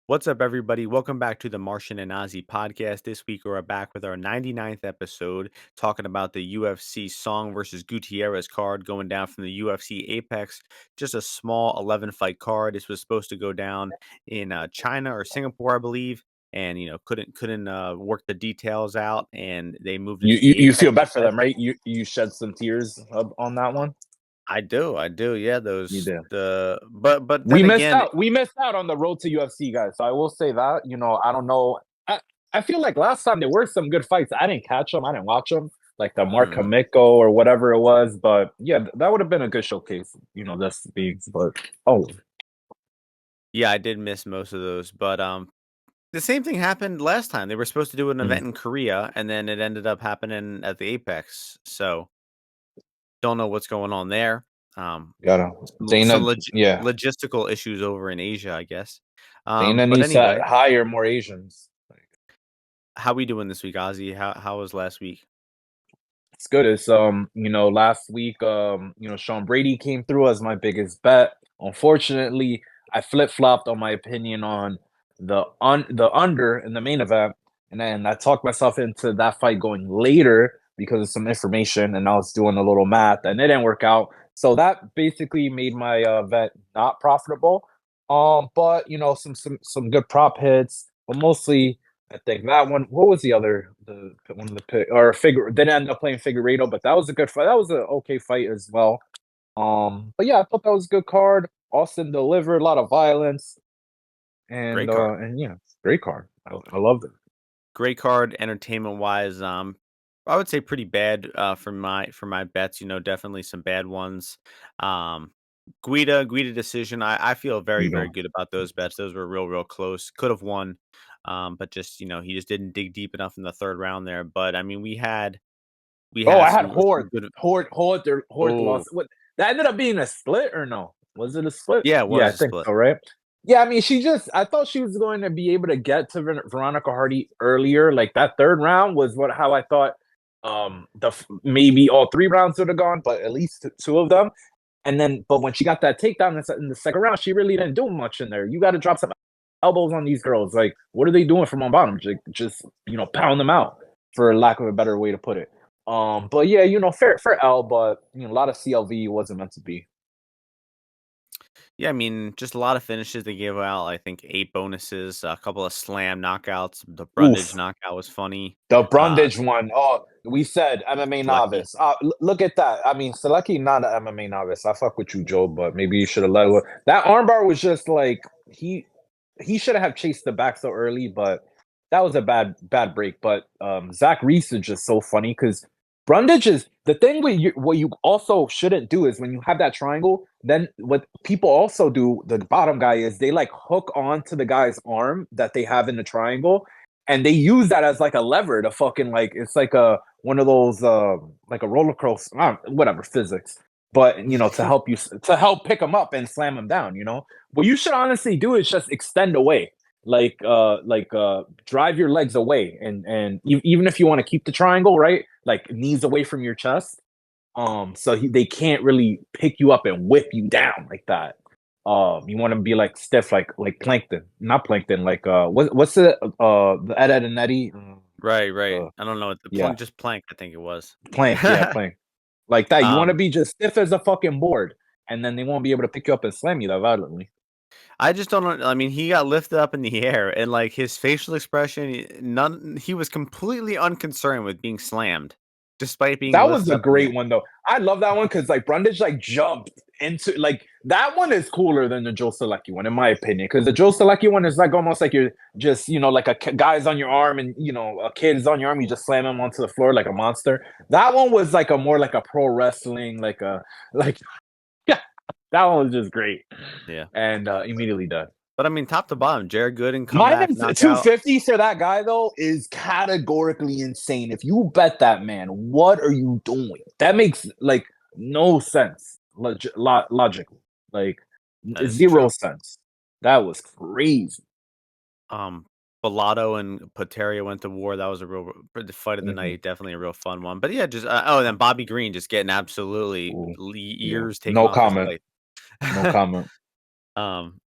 What's up, everybody? Welcome back to the Martian and Ozzy podcast. This week, we're back with our 99th episode, talking about the UFC Song versus Gutierrez card going down from the UFC Apex. Just a small 11 fight card. This was supposed to go down in China or Singapore, I believe, and couldn't work the details out, and they moved it You to the you, you feel Apex bad for instead. them, right? You shed some tears on that one. I do. Yeah, You those did. the but We then missed again, out. We missed out on the road to UFC, guys. So I will say that. I don't know. I feel like last time there were some good fights. I didn't catch them. I didn't watch them, like the Mark mm, Kamiko or whatever it was. But yeah, that would have been a good showcase. This beings. But oh, yeah, I did miss most of those, but the same thing happened last time. They were supposed to do an mm, event in Korea, and then it ended up happening at the Apex. So don't know what's going on there. Um, gotta some Dana. Yeah, logistical issues over in Asia, I guess. Dana But needs to anyway, hire more Asians. how we doing this week, Ozzy? How was last week? It's good. It's last week, Sean Brady came through as my biggest bet. Unfortunately, I flip flopped on my opinion on the under in the main event, and then I talked myself into that fight going later because of some information, and I was doing a little math, and it didn't work out. So that basically made my bet not profitable. But some good prop hits, but mostly I think that one. What was the other? The one of the pick or figure didn't end up playing Figueredo, but that was a good fight. That was an okay fight as well. But yeah, I thought that was a good card. Austin delivered a lot of violence, Great card. and yeah, great card. I loved it. Great card, entertainment wise. I would say pretty bad for my bets. Definitely some bad ones. Um, Guida decision. I feel very You very know. good about those bets. Those were real close. Could have won, but just he just didn't dig deep enough in the third round there. But I mean, we Oh, had I had some Horde. good. Horde Oh lost. What that ended up being a split or no? Was it a split? yeah, it Yeah, I was a think split. so, right? Yeah, I mean, I thought she was going to be able to get to Veronica Hardy earlier. Like that third round was how I thought. Maybe all three rounds would have gone, but at least two of them. And then, but when she got that takedown in the second round, she really didn't do much in there. You got to drop some elbows on these girls. Like, what are they doing from on bottom? Just pound them out, for lack of a better way to put it. But yeah, fair L, but a lot of CLV wasn't meant to be. Yeah, I mean, just a lot of finishes they gave out. I think 8 bonuses, a couple of slam knockouts. The Brundage Oof. knockout was funny. The Uh, Brundage one. Oh, we said MMA Lucky. novice. Look at that. I mean, Selecki not an MMA novice. I fuck with you, Joe, but maybe you should have let that armbar was just like he should have chased the back so early, but that was a bad break. But Zach Reese is just so funny because Brundage is the thing. What you also shouldn't do is when you have that triangle, then what people also do, the bottom guy, is they like hook on to the guy's arm that they have in the triangle, and they use that as like a lever to fucking like it's like a one of those like a roller coaster, whatever physics, but to help pick them up and slam them down. What you should honestly do is just extend away, drive your legs away, and even if you want to keep the triangle, right, like knees away from your chest, so they can't really pick you up and whip you down like that. You want to be like stiff, like Plankton, not Plankton, like what's the Ed and Eddie, Right. uh, I don't know what the yeah, just plank, I think it was. Plank, yeah, Plank, like that. You want to um, be just stiff as a fucking board, and then they won't be able to pick you up and slam you that violently. I just don't know. I mean, he got lifted up in the air, and like his facial expression, he was completely unconcerned with being slammed, despite being That was lifted a up in the great one though. I love that one because like Brundage like jumped into like that one is cooler than the Joe Selecki one in my opinion. Because the Joe Selecki one is like almost like you're just like a guy's on your arm and a kid is on your arm. You just slam him onto the floor like a monster. That one was like a more like a pro wrestling like yeah. That one was just great yeah. and immediately done. But I mean, top to bottom, Jared Gooden comeback Minus knockout. 250 for that guy though is categorically insane. If you bet that man, what are you doing? That makes like no sense logically. Like That is zero true. sense. That was crazy. Um, Bellato and Poteria went to war. That was the fight of the Mhm. night. Definitely a real fun one. But yeah, just and then Bobby Green just getting absolutely Ooh, yeah. ears taken No off his comment. life. No comment. um,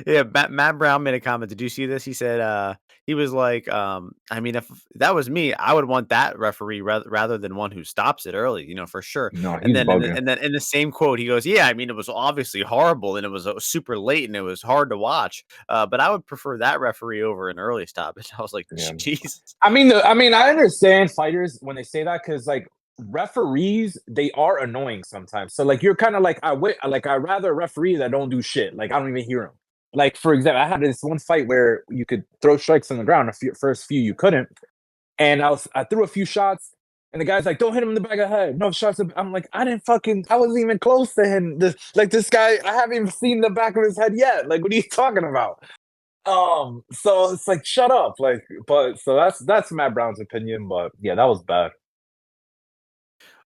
Yeah, Matt Brown made a comment. Did you see this? He said, he was like, I mean, if that was me, I would want that referee rather than one who stops it early, for sure. No, And he's then bugging. in the same quote, he goes, "Yeah, I mean, it was obviously horrible and it was super late and it was hard to watch. But I would prefer that referee over an early stoppage." I was like, Yeah. Jesus. I mean, I understand fighters when they say that because like referees, they are annoying sometimes. So like you're kind of like I rather a referee that don't do shit. Like I don't even hear him. Like for example, I had this one fight where you could throw strikes on the ground. First few you couldn't, and I threw a few shots, and the guy's like, "Don't hit him in the back of the head. No shots." I'm like, I wasn't even close to him. This guy, I haven't even seen the back of his head yet. Like, what are you talking about? So it's like, shut up. Like, but so that's Matt Brown's opinion. But yeah, that was bad.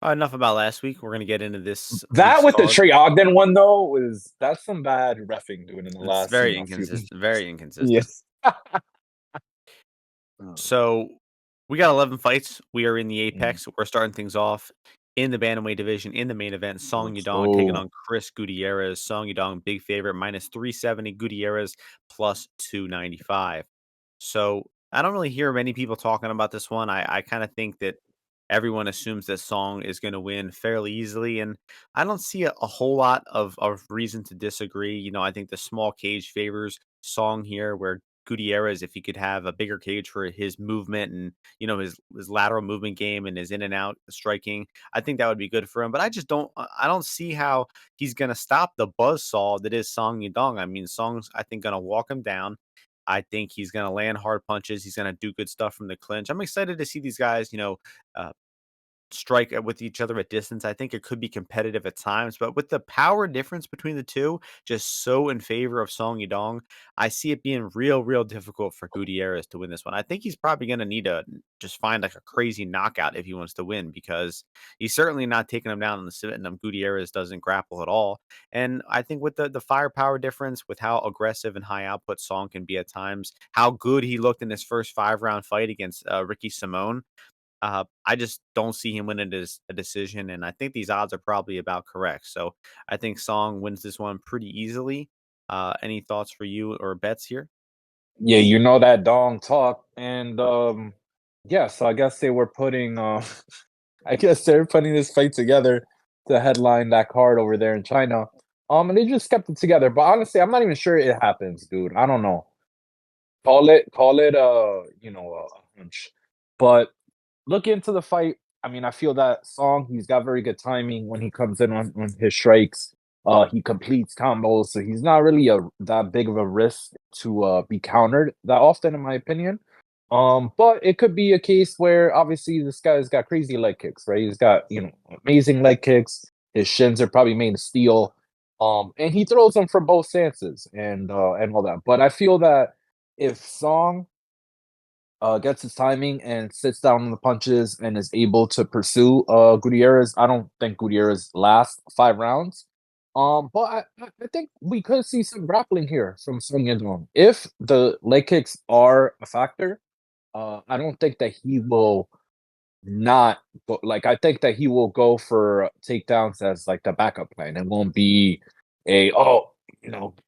Enough about last week. We're gonna get into this That week's with the card. Trey Ogden one though was that's some bad refing doing in the It's last very few. inconsistent. Very inconsistent. Yes. So we got 11 fights. We are in the Mm, Apex. We're starting things off in the bantamweight division in the main event. Song let's Yadong taking go. on Chris Gutierrez. Song Yadong, big favorite, minus 370. Gutierrez plus 295. So I don't really hear many people talking about this one. I kind of think that everyone assumes that Song is going to win fairly easily. And I don't see a whole lot of reason to disagree. I think the small cage favors Song here, where Gutierrez, if he could have a bigger cage for his movement and his lateral movement game and his in and out striking, I think that would be good for him. But I don't see how he's gonna stop the buzzsaw that is Song Yadong. I mean, Song's I think gonna walk him down. I think he's gonna land hard punches. He's gonna do good stuff from the clinch. I'm excited to see these guys, uh, strike with each other at distance. I think it could be competitive at times, but with the power difference between the two, just so in favor of Song Yadong, I see it being real difficult for Gutierrez to win this one. I think he's probably going to need to just find like a crazy knockout if he wants to win because he's certainly not taking him down on the Civitnum. Gutierrez doesn't grapple at all, and I think with the firepower difference, with how aggressive and high output Song can be at times, how good he looked in his first 5 round fight against Ricky Simone. I just don't see him winning a decision, and I think these odds are probably about correct. So I think Song wins this one pretty easily. Any thoughts for you or bets here? Yeah, you know that dong talk, and yeah. So I guess they were putting I guess they're putting this fight together to headline that card over there in China. And they just kept it together. But honestly, I'm not even sure it happens, dude. I don't know. Call it a hunch. But look into the fight. I mean, I feel that Song, he's got very good timing when he comes in on his strikes. He completes combos, so he's not really that big of a risk to be countered that often, in my opinion. But it could be a case where obviously this guy's got crazy leg kicks, right? He's got amazing leg kicks. His shins are probably made of steel. And he throws them from both stances and all that. But I feel that if Song gets his timing and sits down on the punches and is able to pursue Gutierrez, I don't think Gutierrez lasts 5 rounds. But I think we could see some grappling here from Song Yadong. If the leg kicks are a factor, I don't think that he will not go, like I think that he will go for takedowns as like the backup plan. It won't be a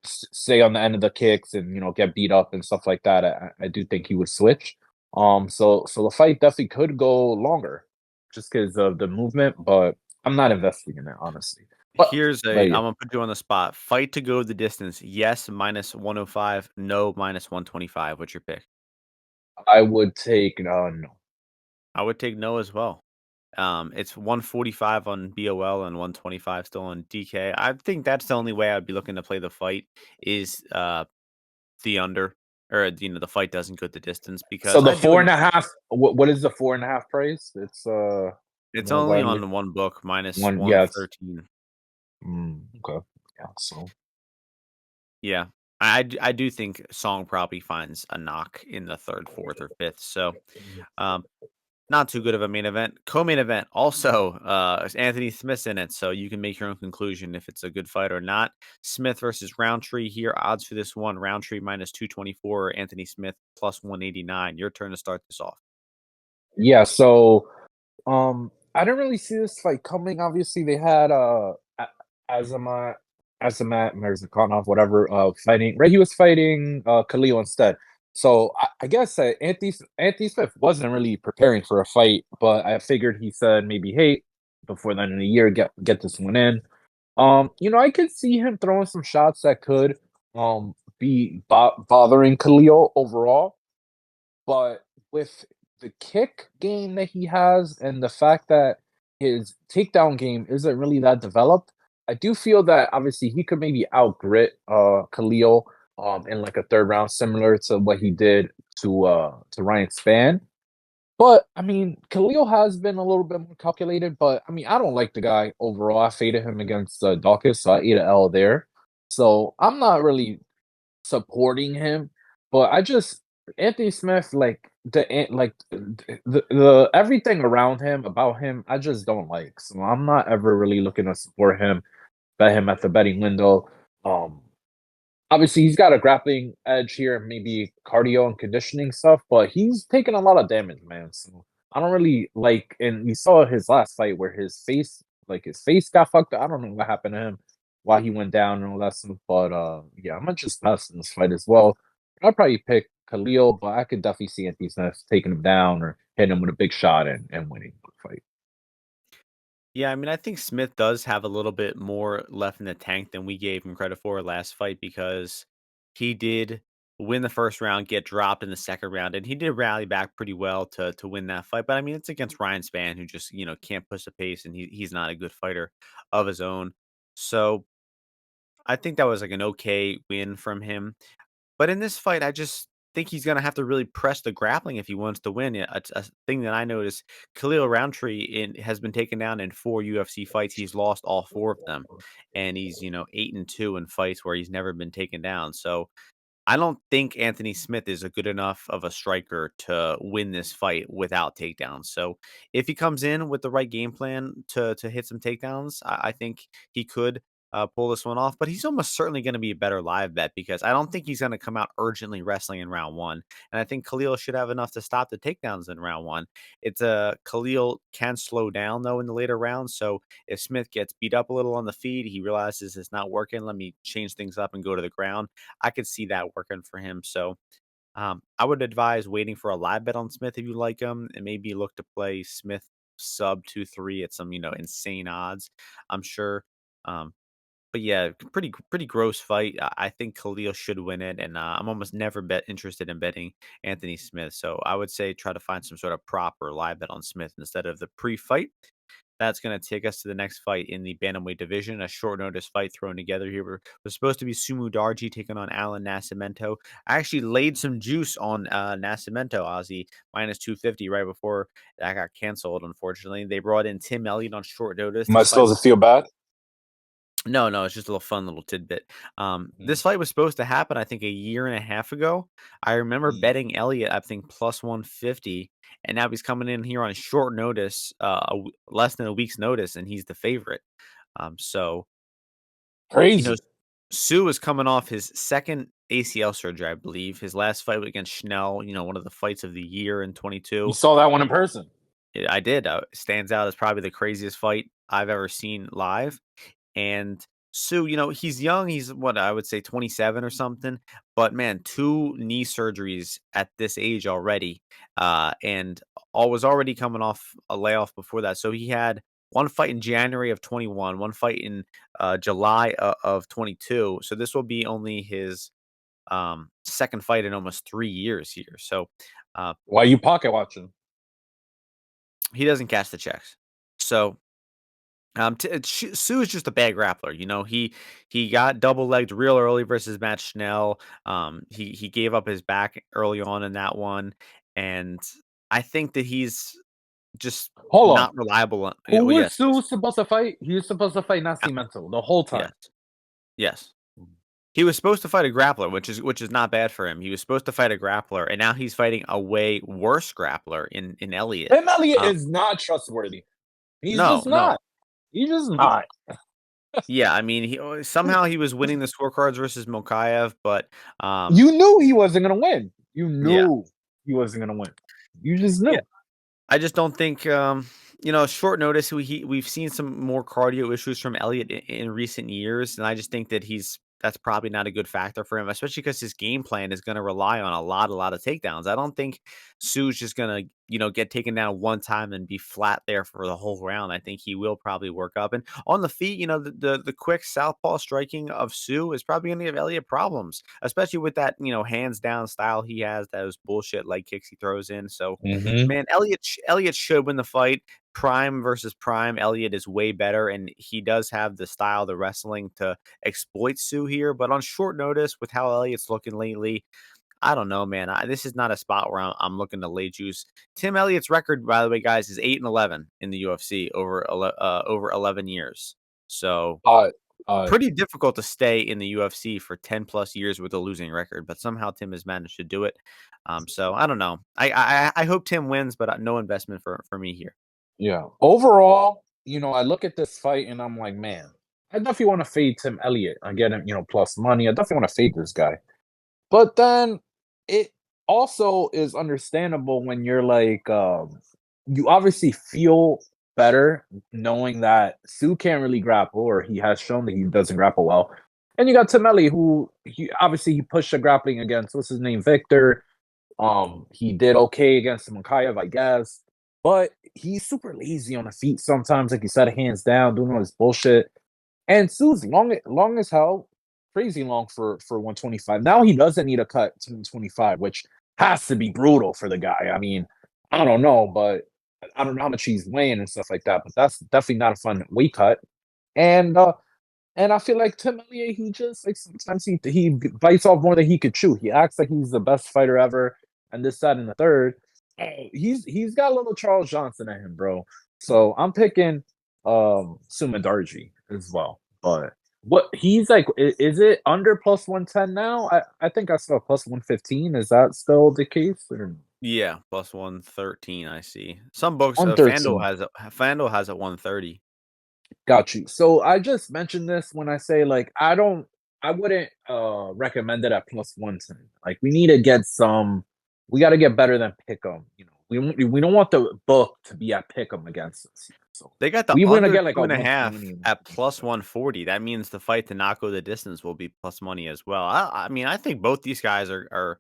stay on the end of the kicks and get beat up and stuff like that. I do think he would switch. So the fight definitely could go longer just because of the movement, but I'm not investing in it honestly. But I'm yeah, gonna put you on the spot. Fight to go the distance. Yes, minus 105. No, minus 125. What's your pick? I would take no. I would take no as well. It's 145 on BOL and 125 still on DK. I think that's the only way I'd be looking to play the fight is the under, or the fight doesn't go the distance So because the I four do. and a half. What is the 4.5 price? It's It's what only I'm on one book minus one. Yeah, it's 113. okay. Yeah, so Yeah. I do think Song probably finds a knock in the third, fourth, or fifth. So, um, not too good of a main event. Co-main event also, Anthony Smith's in it, so you can make your own conclusion if it's a good fight or not. Smith versus Roundtree here. Odds for this one: Roundtree minus 224, Anthony Smith plus 189. Your turn to start this off. yeah, so I didn't really see this fight coming. Obviously, they had Azama. Azamat Mirzakhanov, whatever, fighting. Right, he was fighting Khalil instead. So I guess Anthony Smith wasn't really preparing for a fight, but I figured he said maybe, hey, before the end of the year, get this one in. I could see him throwing some shots that could be bothering Khalil overall, but with the kick game that he has and the fact that his takedown game isn't really that developed, I do feel that obviously he could maybe outgrit Khalil in like a third round, similar to what he did to Ryan Spann. But I mean, Khalil has been a little bit more calculated, but I mean, I don't like the guy overall. I faded him against Dawkins, so I ate an L there. So I'm not really supporting him, but I just Anthony Smith, the everything around him about him, I just don't like. So I'm not ever really looking to support him, bet him at the betting window. Um, Obviously he's got a grappling edge here, maybe cardio and conditioning stuff, but he's taking a lot of damage, man. So I don't really like. And you saw his last fight where his face got fucked up. I don't know what happened to him, why he went down and all that stuff. But yeah, I'm gonna just pass in this fight as well. I'll probably pick Khalil, but I could definitely see Anthony Smith taking him down or hitting him with a big shot and winning the fight. Yeah, I mean, I think Smith does have a little bit more left in the tank than we gave him credit for last fight because he did win the first round, get dropped in the second round, and he did rally back pretty well to win that fight. But I mean, it's against Ryan Spann, who just can't push the pace, and he's not a good fighter of his own. So I think that was like an okay win from him. But in this fight, I just think he's gonna have to really press the grappling if he wants to win. Yeah, a thing that I noticed, Khalil Roundtree has been taken down in 4 UFC fights. He's lost all 4 of them, and he's 8-2 in fights where he's never been taken down. So I don't think Anthony Smith is a good enough of a striker to win this fight without takedowns. So if he comes in with the right game plan to hit some takedowns, I think he could pull this one off. But he's almost certainly going to be a better live bet because I don't think he's going to come out urgently wrestling in round one. And I think Khalil should have enough to stop the takedowns in round one. It's a Khalil can slow down though in the later rounds. So if Smith gets beat up a little on the feed, he realizes it's not working. Let me change things up and go to the ground. I could see that working for him. So I would advise waiting for a live bet on Smith if you like him, and maybe look to play Smith sub 2-3 at some insane odds. I'm sure. Um, but yeah, pretty gross fight. I think Khalil should win it, and I'm almost never bet interested in betting Anthony Smith. So I would say try to find some sort of prop or live bet on Smith instead of the pre-fight. That's going to take us to the next fight in the bantamweight division. A short notice fight thrown together here. We're supposed to be Sumu Darji taking on Alan Nascimento. I actually laid some juice on Nascimento, Ozzy, minus 250 right before that got canceled, unfortunately. They brought in Tim Elliott on short notice. Am I This fight supposed to feel bad? no, it's just a little fun little tidbit. Mm. This fight was supposed to happen, I think, a year and a half ago. I remember Mm. betting Elliott, I think, plus 150, and now he's coming in here on short notice, less than a week's notice, and he's the favorite. So, Crazy. Sue is coming off his second ACL surgery, I believe. His last fight was against Schnell, one of the fights of the year in You 22. saw that one in person. Yeah, I did. Stands out as probably the craziest fight I've ever seen live. And Sue, he's young. He's what I would say 27 or something. But man, 2 knee surgeries at this age already. And all was already coming off a layoff before that. So he had one fight in January of 21, one fight in July of 22. So this will be only his second fight in almost 3 years here. So uh, Why you pocket watching? he doesn't cash the checks. So Sue is just a bad grappler. He got double legged real early versus Matt Schnell. He gave up his back early on in that one, and I think that he's just Hold on. not reliable. Who Well, was yes, Sue supposed to fight? He was supposed to fight uh, Nascimento the whole yes, time. yes. He was supposed to fight a grappler, which is not bad for him. He was supposed to fight a grappler, and now he's fighting a way worse grappler in Elliott. Tim Elliott Um, is not trustworthy. He's no, just no. not. He's just not. Yeah, I mean, somehow he was winning the scorecards versus Mokaev, but You knew he wasn't gonna win. You yeah, knew he wasn't gonna win. You just yeah, knew. I just don't think, short notice. We've seen some more cardio issues from Elliott in recent years, and I just think that that's probably not a good factor for him, especially because his game plan is going to rely on a lot of takedowns. I don't think Sue's just going to get taken down one time and be flat there for the whole round. I think he will probably work up, and on the feet, the quick southpaw striking of Sue is probably going to give Elliott problems, especially with that hands down style he has, those bullshit leg kicks he throws in. So Hmm. man, Elliott should win the fight. Prime versus Prime, Elliott is way better, and he does have the style, the wrestling to exploit Sue here. But on short notice, with how Elliott's looking lately, I don't know, man. This is not a spot where I'm looking to lay juice. Tim Elliott's record, by the way, guys, is 8-11 in the UFC over 11 years. So Uh, uh, pretty difficult to stay in the UFC for 10 plus years with a losing record, but somehow Tim has managed to do it. So I don't know. I hope Tim wins, but no investment for me here. yeah. Overall, I look at this fight and I'm like, man, I definitely want to fade Tim Elliott. I get him, plus money. I definitely want to fade this guy. But then it also is understandable when you're like, you obviously feel better knowing that Sue can't really grapple, or he has shown that he doesn't grapple well. And you got Tim Elliott, who he pushed the grappling against what's his name, Victor. He did okay against Makayev, I guess, but he's super lazy on the feet sometimes. Like you said, hands down, doing all this bullshit. And Sue's long as hell, crazy long for 125. Now he doesn't need a cut to 125, which has to be brutal for the guy. I mean, I don't know, but I don't know how much he's weighing and stuff like that. But that's definitely not a fun weight cut. And and I feel like Tim Elliott, he just like sometimes he bites off more than he could chew. He acts like he's the best fighter ever, and this, that, and the third. He's got a little Charles Johnson in him, bro. So I'm picking Sumadarji as well. But what he's like, is it under plus 110 now? I think I saw plus 115. Is that still the case? Or Yeah, plus 113. I see some books. FanDuel 113? has a 130. Got you. So I just mentioned this when I say like I wouldn't recommend it at plus 110. Like we got to get better than Pick'em. We don't want the book to be at Pick'em against us. So They got the we want to under get like two a and a half 120. at plus 140. That means the fight to not go the distance will be plus money as well. I mean, I think both these guys are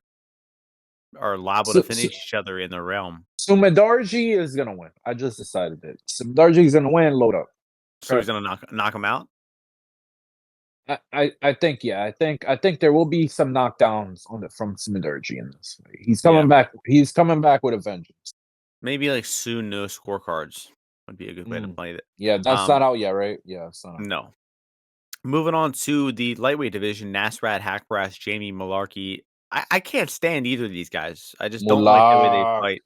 liable to So, finish each other in the realm. so Medarji is gonna win. I just decided it. So Medarji is gonna win. Load up. So he's Okay. gonna knock him out. I think yeah. I think there will be some knockdowns on the from Medarji in this fight. He's Yeah, coming back. He's coming back with a vengeance. maybe like soon no scorecards would be a good way to Mm. play it. Yeah, that's Um, not out yet, right? Yeah, it's not out. no. Moving on to the lightweight division, Nasrat Hakparas, Jamie Malarkey. I can't stand either of these guys. I just don't like the way they Mulak. fight.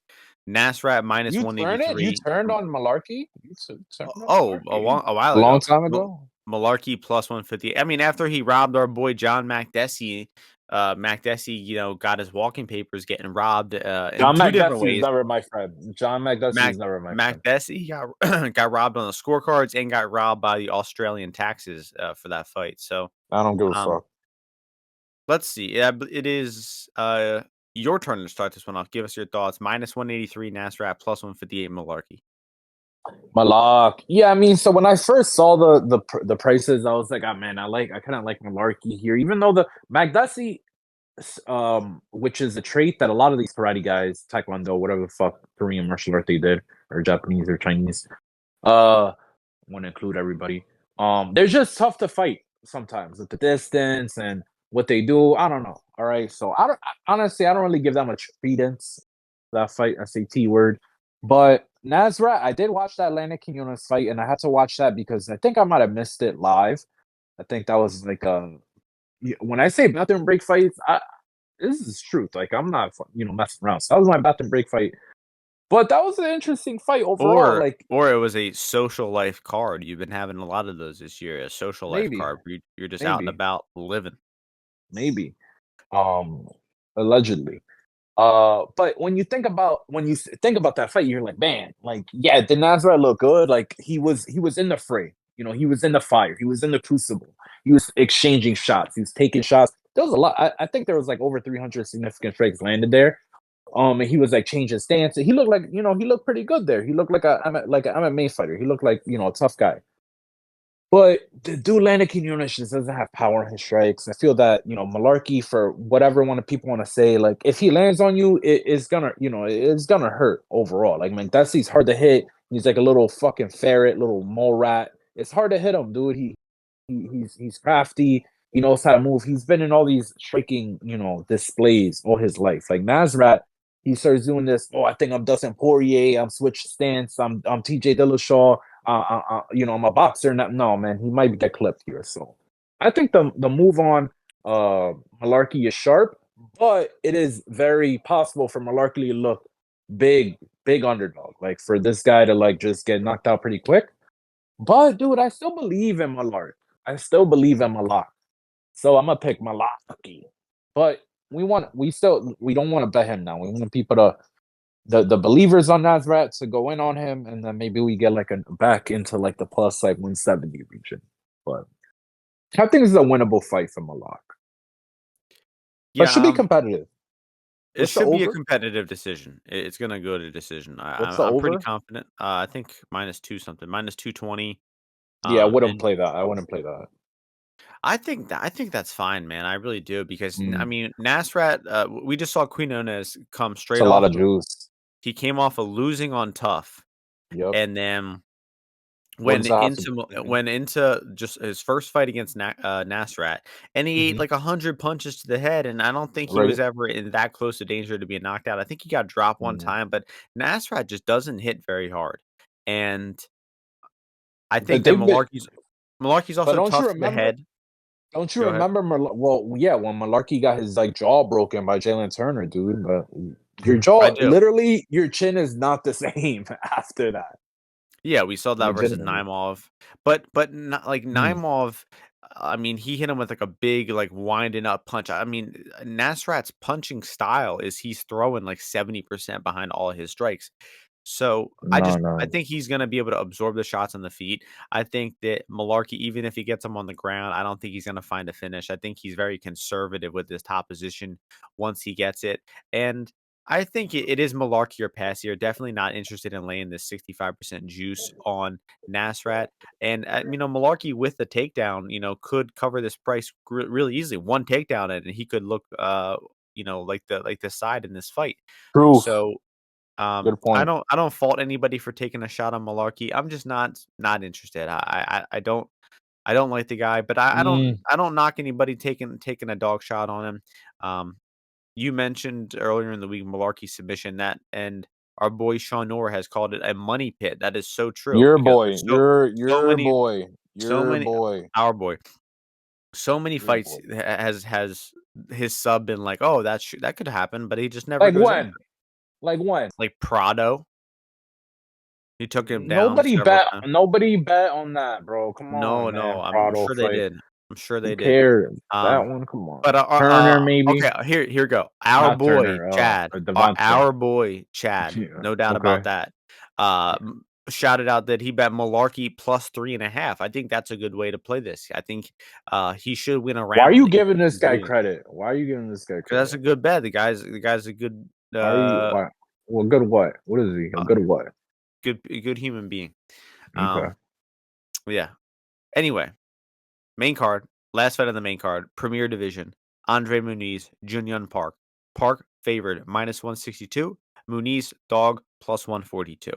Nasrat minus You turned it? You 183. turned on Malarkey? Turned on Oh, Malarkey? a while A long ago. time ago? Malarkey plus 150. I mean, after he robbed our boy John Makdessi, Makdessi, got his walking papers getting robbed in John two different McDessie is ways. never my friend. John McDessie Mac is never my friend. Makdessi got got robbed on the scorecards and got robbed by the Australian taxes for that fight. So I don't give a um, fuck. let's see. Yeah, it is your turn to start this one off. Give us your thoughts. Minus 183 Nasrat, plus 158 Malarkey. Malak. Yeah, I mean, so when I first saw the prices, I was like, oh man, I kind of like Malarkey here, even though the McDessie, which is a trait that a lot of these karate guys, Taekwondo, whatever the fuck Korean martial art they did, or Japanese or Chinese, uh, want to include everybody. They're just tough to fight sometimes with the distance and what they do. I don't know. All right, so honestly, I don't really give that much credence to that fight. I say T word, but Nazra, I did watch that Atlantic Quinones fight, and I had to watch that because I think I might have missed it live. I think that was like when I say bathroom break fights, this is truth. Like I'm not messing around. So that was my bathroom break fight, but that was an interesting fight overall. Like Or it was a social life card. You've been having a lot of those this year. A social life maybe, card where you're just out and maybe, about living. maybe, um, allegedly. But when you think about that fight, you're like, man, like, yeah, did Nazareth look good? Like he was in the fray. He was in the fire. He was in the crucible. He was exchanging shots. He was taking shots. There was a lot. I think there was like over 300 significant strikes landed there. And he was like changing stance. He looked like he looked pretty good there. He looked like an MMA fighter. He looked like a tough guy. But the dude Landon Quinones just doesn't have power in his strikes. I feel that Malarkey, for whatever one of people want to say, like if he lands on you, it's gonna it's gonna hurt overall. Like man, he's hard to hit. He's like a little fucking ferret, little mole rat. It's hard to hit him, dude. He's crafty. He knows how to move. He's been in all these striking displays all his life. Like Nasrat, he starts doing this. Oh, I think I'm Dustin Poirier. I'm switch stance. I'm T.J. Dillashaw. I'm a boxer. No, man, he might get clipped here. So I think the move on Malarkey is sharp, but it is very possible for Malarkey to look big underdog. Like for this guy to like just get knocked out pretty quick. But dude, I still believe in Malarkey. I still believe in Malak. So I'm gonna pick Malarkey. But we don't want to bet him now. We want people to the believers on Nasrat to go in on him, and then maybe we get like a back into like the plus like 170 region. But I think this is a winnable fight for Malak. But it should be Yeah, competitive. it What's the should be a over? competitive decision. It's gonna go to decision. What's the I'm pretty over? confident. I think -2 something, -220. Yeah, I wouldn't And play that. I wouldn't play that. I think that's fine, man. I really do because I Mm, mean Nasrat. We just saw Quinones come it's straight a lot off. of juice. He came off of losing on Tough, Yep. and then What does that have to do with anything? went into just his first fight against Nasrat, and he ate Hmm. like 100 punches to the head, and I don't think he Right. was ever in that close to danger to be knocked out. I think he got dropped one Mm. time, but Nasrat just doesn't hit very hard, and I But think that they've been. Malarkey's But also don't you tough to the remember? head. Don't you Go ahead. remember? Well, yeah, when Malarkey got his like jaw broken by Jalen Turner, dude. But your I jaw, do. literally, your chin is not the same after that. Yeah, we saw that versus Legitimately. Naimov, but not like Mm. Naimov. I mean, he hit him with like a big, like winding up punch. I mean, Nasrat's punching style is he's throwing like 70% behind all his strikes. So No, I no. think he's gonna be able to absorb the shots on the feet. I think that Malarkey, even if he gets him on the ground, I don't think he's gonna find a finish. I think he's very conservative with his top position once he gets it. And I think it is Malarkey or pass here. Definitely not interested in laying this 65% juice on Nasrat. And Malarkey with the takedown, could cover this price really easily. One takedown and he could look like the side in this fight. True. So Good point. I don't fault anybody for taking a shot on Malarkey. I'm just not interested. I don't like the guy, but Mm, I don't knock anybody taking a dog shot on him. You mentioned earlier in the week Malarkey submission that, and our boy Sean Noor has called it a money pit. That is so true your because boy. there's so Your many boy. so Your many boy. our boy so many Your fights boy. has his sub been like, oh, that could happen, but he just never Like goes after when? it. Like when? Like Prado, he took him down Nobody several bet. times. Nobody bet on that, bro. Come No, on, no, man. I'm Prado sure they fight. did. I'm sure Who they did. cares? That Um, one. Come but, on. Turner, maybe. okay, here we go. Our Not boy Turner. Chad, Devontae. our boy Chad, Yeah. no doubt Okay. about that. Shouted out that he bet Malarkey plus 3.5. I think that's a good way to play this. I think he should win a Why are round you if giving this he's guy losing. credit? Why are you giving this guy 'Cause that's credit? a good bet. The guy's a good Why are you? Why? Well, good what? What is he? A uh, good what? good human being. Okay. Um, yeah. Anyway, main card, last fight on the main card, Premier Division. Andre Muniz, Junyun Park. Park favored -162. Muniz dog plus 142.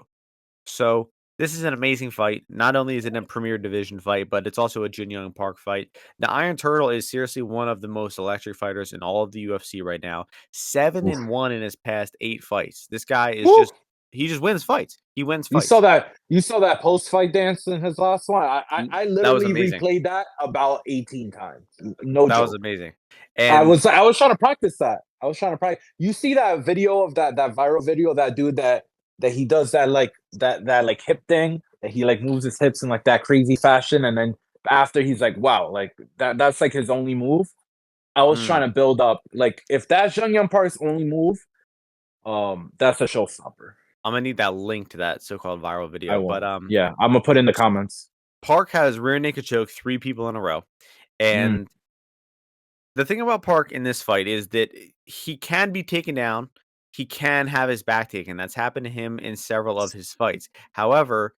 So this is an amazing fight. Not only is it a Premier Division fight, but it's also a Jin Young Park fight. The Iron Turtle is seriously one of the most electric fighters in all of the UFC right now. Seven Oof. and one in his past 8 fights. This guy is Woo! he just wins fights. He wins You saw fights. that? You saw that post fight dance in his last one? I That was literally amazing. replayed that about 18 times. No That was joke. amazing. I And was I was trying to practice that. I was trying to practice. You see that video of that viral video of that dude that he does that like that like hip thing that he like moves his hips in like that crazy fashion, and then after he's like, wow, like that's like his only move. I was trying mm, to build up like if that's Jung Young Park's only move, that's a showstopper. I'm gonna need that link to that so-called viral I video. But will. Yeah, I'm gonna put in the comments. Park has rear naked choke 3 people in a row, Mm, and the thing about Park in this fight is that he can be taken down. he can have his back taken. That's happened to him in several of his fights. However,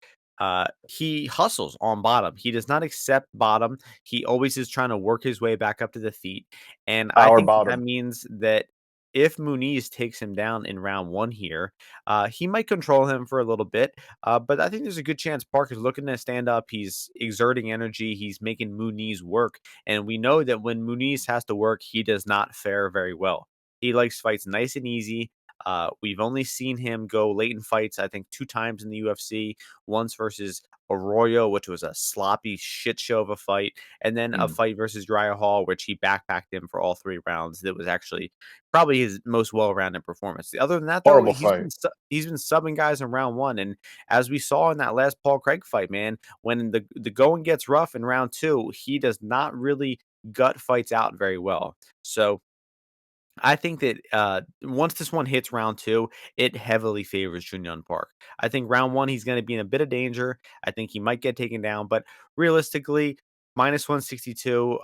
he hustles on bottom. He does not accept bottom. He always is trying to work his way back up to the feet. And I Power think that bottom. means that if Muniz takes him down in round one here, he might control him for a little bit. But I think there's a good chance Park is looking to stand up. He's exerting energy. He's making Muniz work. And we know that when Muniz has to work, he does not fare very well. He likes fights nice and easy. We've only seen him go late in fights, I think, 2 times in the UFC. Once versus Arroyo, which was a sloppy shit show of a fight, and then a Mm, fight versus Uriah Hall, which he backpacked him for all 3 rounds. That was actually probably his most well-rounded performance. Other than that, though, horrible fight. he's been subbing guys in round one, and as we saw in that last Paul Craig fight, man, when the going gets rough in round two, he does not really gut fights out very well. So I think that once this one hits round two, it heavily favors Junyon Park. I think round one, he's going to be in a bit of danger. I think he might get taken down, but realistically, minus 162.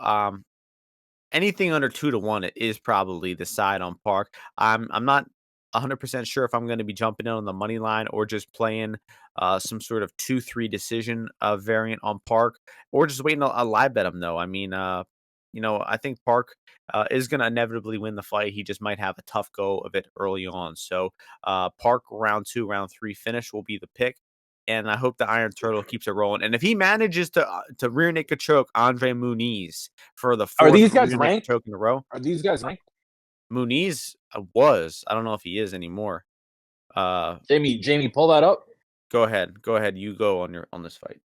Anything under 2 to 1 is probably the side on Park. I'm not 100% sure if I'm going to be jumping in on the money line or just playing some sort of 2-3 decision variant on Park, or just waiting a live bet him though. I mean, I think Park is going to inevitably win the fight. He just might have a tough go of it early on. So Park round two, round three finish will be the pick. And I hope the Iron Turtle keeps it rolling. And if he manages to rear naked choke Andre Muniz for the Are fourth these guys rear naked ranked? choke in a row, Are these guys ranked? Muniz was. I don't know if he is anymore. Uh, Jamie, pull that up. Go ahead. Go ahead. You go on this fight.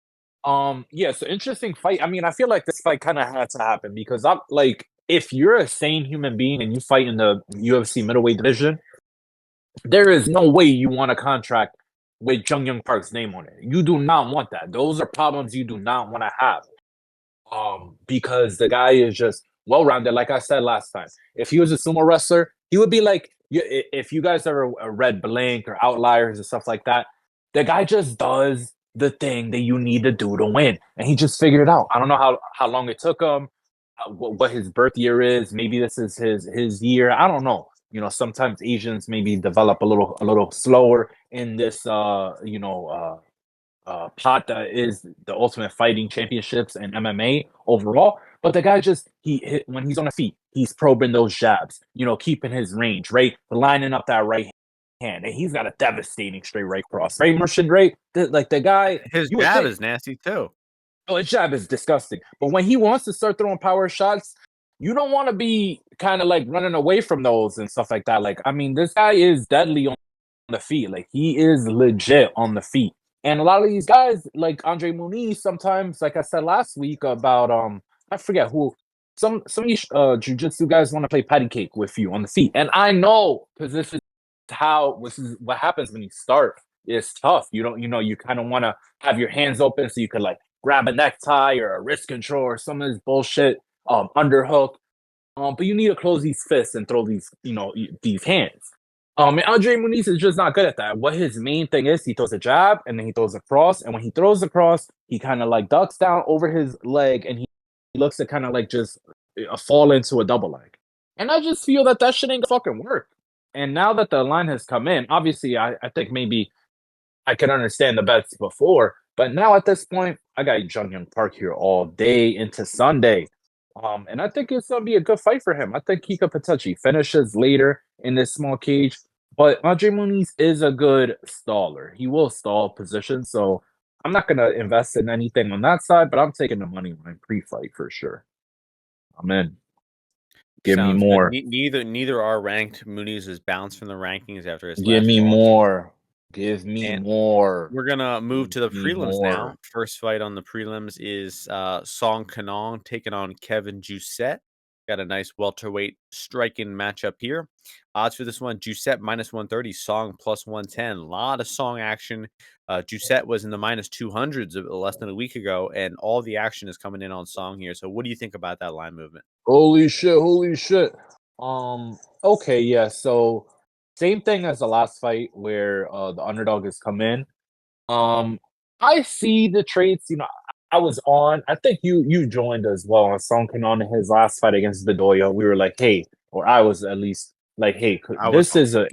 Yeah, so interesting fight. I mean, I feel like this fight kind of had to happen because I'm like, if you're a sane human being and you fight in the UFC middleweight division, there is no way you want a contract with Jung Young Park's name on it. You do not want that. Those are problems you do not want to have. Because the guy is just well rounded. Like I said last time, if he was a sumo wrestler, he would be like, if you guys ever read Blank or Outliers and stuff like that, the guy just does the thing that you need to do to win, and he just figured it out. I don't know how long it took him, what his birth year is. Maybe this is his year. I don't know. Sometimes Asians maybe develop a little slower in this pot that is the Ultimate Fighting Championships and MMA overall. But the guy just when he's on the feet, he's probing those jabs, keeping his range, right? Lining up that right hand. And he's got a devastating straight right cross. Right, Merchant, right? The guy, His you would jab think, is nasty too. oh, his jab is disgusting. But when he wants to start throwing power shots, you don't want to be kind of like running away from those and stuff like that. Like, I mean, this guy is deadly on the feet. Like, he is legit on the feet. And a lot of these guys, like Andre Muniz, sometimes, like I said last week about I forget who, some of these jujitsu guys want to play patty cake with you on the feet. And I know, because this is what happens when you start. It's tough. You don't, you kind of want to have your hands open so you could like grab a necktie or a wrist control or some of this bullshit, underhook. But you need to close these fists and throw these, these hands. And Andre Muniz is just not good at that. What his main thing is, he throws a jab and then he throws a cross. And when he throws the cross, he kind of like ducks down over his leg and he looks to kind of like just fall into a double leg. And I just feel that shit ain't gonna fucking work. And now that the line has come in, obviously I think maybe I can understand the bets before, but now at this point, I got Jung Young Park here all day into Sunday. And I think it's gonna be a good fight for him. I think he could potentially finishes later in this small cage. But Andre Muniz is a good staller. He will stall position, so I'm not gonna invest in anything on that side, but I'm taking the money line pre-fight for sure. I'm in. Give me Sounds good. more. Neither are ranked. Muniz is bounced from the rankings after his Give last me loss. more. Give me And more. we're gonna move Give to the me prelims now. more. First fight on the prelims is Song Kanong taking on Kevin Jousset. Got a nice welterweight striking matchup here. Odds for this one: Jousset minus 130, Song plus 110. A lot of Song action. Jousset was in the minus 200s less than a week ago, and all the action is coming in on Song here. So, what do you think about that line movement? Holy shit, holy shit. Okay, yeah, so same thing as the last fight where the underdog has come in. Um, I see the traits, I was on, I think you joined as well on Song Kanon in his last fight against Bedoya. We were like, hey, or I was at least like, hey, I was this is a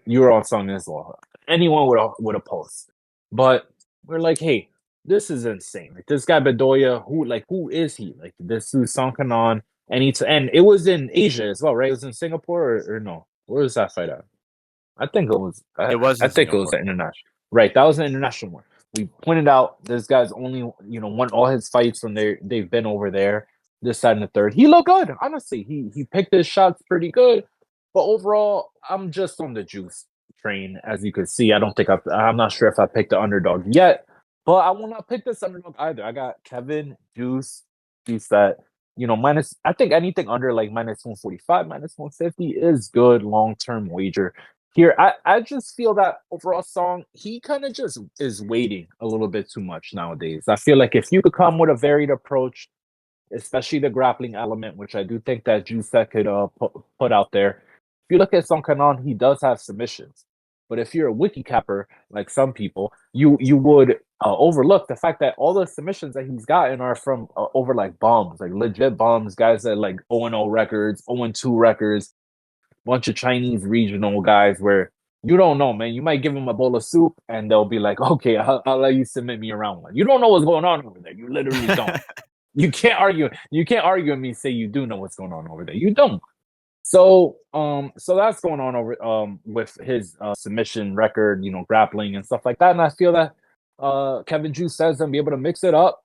you were on Song as well. Anyone would oppose, but we're like, hey, this is insane. Like this guy Bedoya, who is he? Like this is Song Kanon, and it was in Asia as well, right? It was in Singapore or no? Where was that fight at? I think it was. It was I in think it was Singapore. an international. Right, that was an international one. We pointed out this guy's only won all his fights when they've been over there. This side and the third, he looked good. Honestly, he picked his shots pretty good. But overall, I'm just on the juice train, as you can see. I'm not sure if I picked the underdog yet, but I will not pick this underdog either. I got Kevin Juice that minus. I think anything under like minus 145, minus 150 is good long term wager here. I just feel that overall Song, he kind of just is waiting a little bit too much nowadays. I feel like if you could come with a varied approach, especially the grappling element, which I do think that Juiceset could put out there. If you look at Song Kanon, he does have submissions. But if you're a wiki capper, like some people, you would overlook the fact that all the submissions that he's gotten are from over like bombs, like legit bombs, guys that like 0-0 records, 0-2 records, bunch of Chinese regional guys where you don't know, man. You might give them a bowl of soup and they'll be like, okay, I'll let you submit me around one. You don't know what's going on over there. You literally don't. You can't argue. You can't argue with me. Say you do know what's going on over there. You don't. So that's going on over with his submission record, grappling and stuff like that. And I feel that Kevin Juice says and be able to mix it up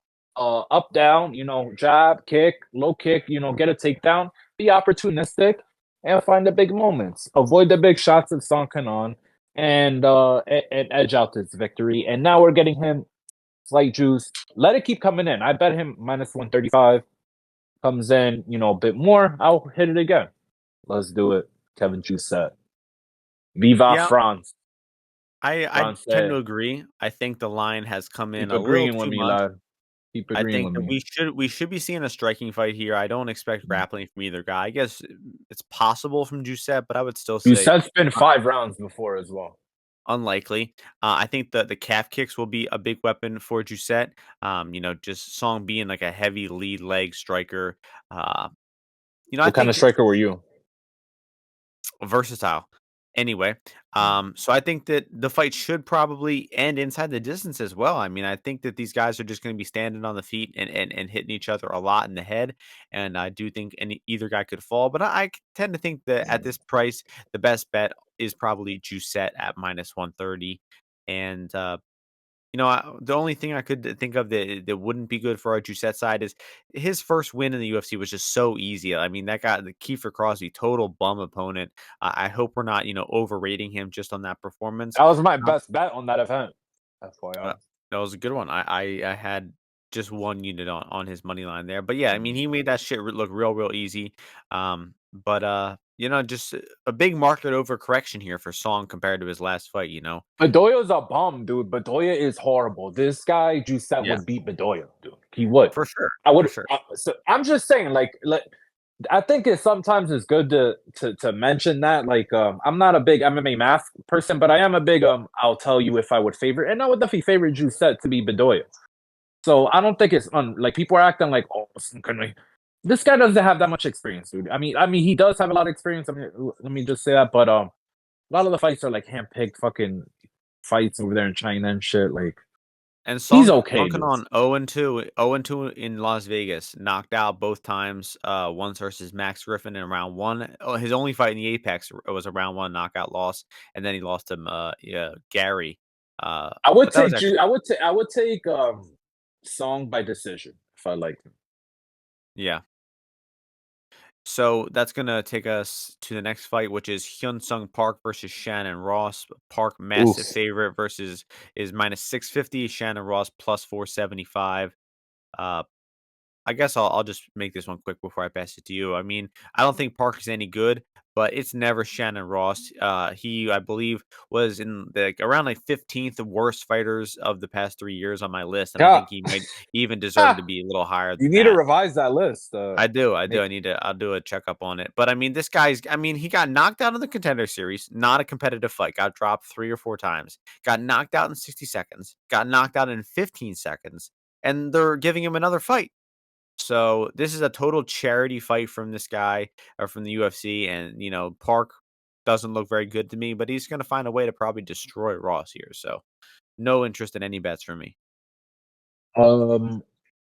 down, jab, kick, low kick, get a takedown, be opportunistic, and find the big moments. Avoid the big shots of Song Kanon and edge out this victory. And now we're getting him slight juice. Let it keep coming in. I bet him minus 135 comes in, a bit more. I'll hit it again. Let's do it. Kevin Juice. Viva Yeah, France. I France. tend to agree. I think the line has come in Keep a little agreeing with too me, much. lad. Keep I agreeing think with that me. we should be seeing a striking fight here. I don't expect grappling from either guy. I guess it's possible from Giuseppe, but I would still say Giuseppe's been uh, 5 rounds before as well. unlikely. I think the calf kicks will be a big weapon for Giuseppe. Just Song being like a heavy lead leg striker. Uh, I What kind of think striker were you? versatile. Anyway, Mm. so I think that the fight should probably end inside the distance as well. I mean, I think that these guys are just going to be standing on the feet and hitting each other a lot in the head, and I do think either guy could fall. But I tend to think that at this price, the best bet is probably Juicette at minus 130, and the only thing I could think of that wouldn't be good for our Juicette side is his first win in the UFC was just so easy. I mean, that guy, the Kiefer Crosby, total bum opponent. I hope we're not, overrating him just on that performance. That was my Um, best bet on that event. uh, FYI. that was a good one. I had just one unit on his money line there, but yeah, I mean, Mm. he made that shit look real easy. But just a big market overcorrection here for Song compared to his last fight. Bedoya's a bum, dude. Bedoya is horrible. This guy Giuseppe Yeah, would beat Bedoya, dude. He would. for sure, I for would. sure. So I'm just saying, like I think it sometimes is good to mention that. Like, I'm not a big MMA math person, but I am a big I'll tell you if I would favorite, and I would definitely favorite Giuseppe to be Bedoya. So I don't think it's like people are acting like, oh, this guy doesn't have that much experience, dude. I mean, he does have a lot of experience. I mean, let me just say that, but a lot of the fights are like handpicked fucking fights over there in China and shit. Like, And he's Song okay, Song dude. on 0-2, 0-2 in Las Vegas, knocked out both times. Once versus Max Griffin in round one. Oh, his only fight in the Apex was a round one knockout loss, and then he lost to Gary. I would But that was take actually I would take Song by decision if I like him. yeah. So that's gonna take us to the next fight, which is Hyun Sung Park versus Shannon Ross. Park massive Oof. favorite versus is minus 650. Shannon Ross plus 475. Uh, I guess I'll just make this one quick before I pass it to you. I mean, I don't think Parker's any good, but it's never Shannon Ross. He, I believe, was in around like 15th worst fighters of the past 3 years on my list, and I Yeah. think he might even deserve to be a little higher You than need to that. revise that list. I do. Make I'll do a checkup on it. But I mean, this guy's, I mean, he got knocked out in the contender series, not a competitive fight, got dropped 3 or 4 times, got knocked out in 60 seconds, got knocked out in 15 seconds, and they're giving him another fight. So this is a total charity fight from this guy or from the UFC, and Park. doesn't look very good to me, but he's gonna find a way to probably destroy Ross here, so no interest in any bets for me. Um,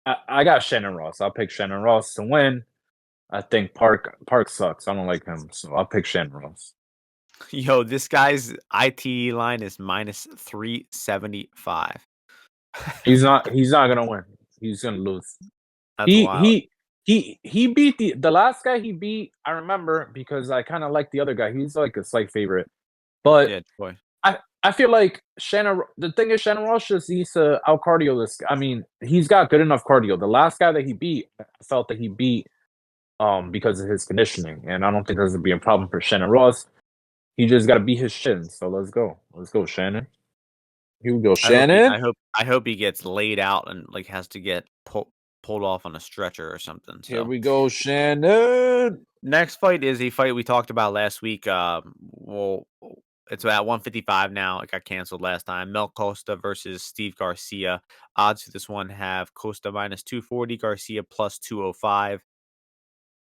I got Shannon Ross. I'll pick Shannon Ross to win. I think Park sucks. I don't like him, so I'll pick Shannon Ross. Yo, this guy's ITE line is -375. He's not gonna win. He's gonna lose. That's He wild. he he beat the last guy he beat. I remember because I kind of like the other guy. He's like a slight favorite, but Yeah, boy. I feel like Shannon. The thing is, Shannon Ross just needs to out cardio this. I mean, he's got good enough cardio. The last guy that he beat, I felt that he beat because of his conditioning, and I don't think there's gonna be a problem for Shannon Ross. He just got to beat his shin. So let's go, Shannon. Here we go, I hope he Shannon. I hope he gets laid out and, like, has to get pulled off on a stretcher or something, Here so we go, Shannon. next fight is a fight we talked about last week. Well, it's at 155 now. It got canceled last time. Mel Costa versus Steve Garcia. Odds for this one have Costa -240, Garcia +205.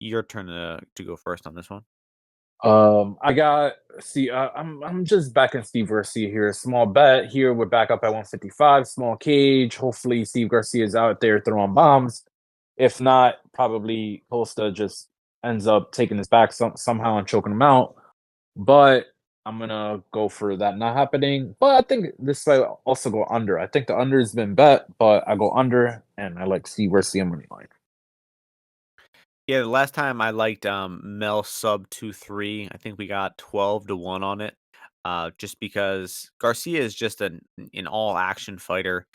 Your turn to go first on this one. I got see. I'm just backing Steve Garcia here. Small bet here. We're back up at 155. Small cage. Hopefully, Steve Garcia is out there throwing bombs. If not, probably Costa just ends up taking his back somehow and choking him out. But I'm gonna go for that not happening. But I think this fight will also go under. I think the under has been bet, but I go under, and I like Steve Garcia money line. Yeah, the last time I liked Mel sub 2-3. I think we got 12-1 on it. Just because Garcia is just an all action fighter.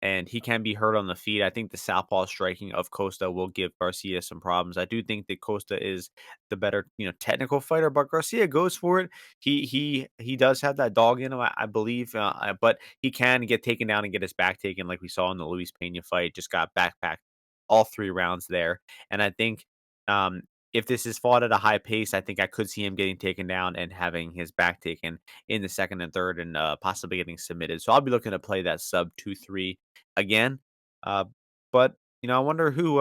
And he can be hurt on the feet. I think the southpaw striking of Costa will give Garcia some problems. I do think that Costa is the better, technical fighter, but Garcia goes for it. He does have that dog in him, I believe, but he can get taken down and get his back taken, like we saw in the Luis Pena fight. Just got backpacked all 3 rounds there. And I think, if this is fought at a high pace, I think I could see him getting taken down and having his back taken in the second and third and, possibly getting submitted. So I'll be looking to play that sub 2-3 again. Uh, but, I wonder who,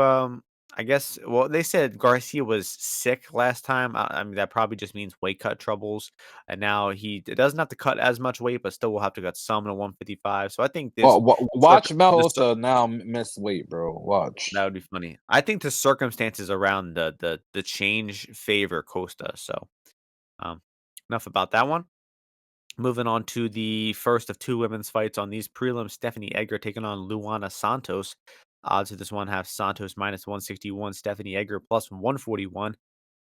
I guess, well, they said Garcia was sick last time. I mean, that probably just means weight cut troubles. And now he doesn't have to cut as much weight, but still will have to cut some to 155. So I think this Well, watch the Melhosa now miss weight, bro. Watch. that would be funny. I think the circumstances around the change favor Costa. So, um, enough about that one. Moving on to the first of two women's fights on these prelims, Stephanie Egger taking on Luana Santos. Odds of this one have Santos -161, Stephanie Egger +141.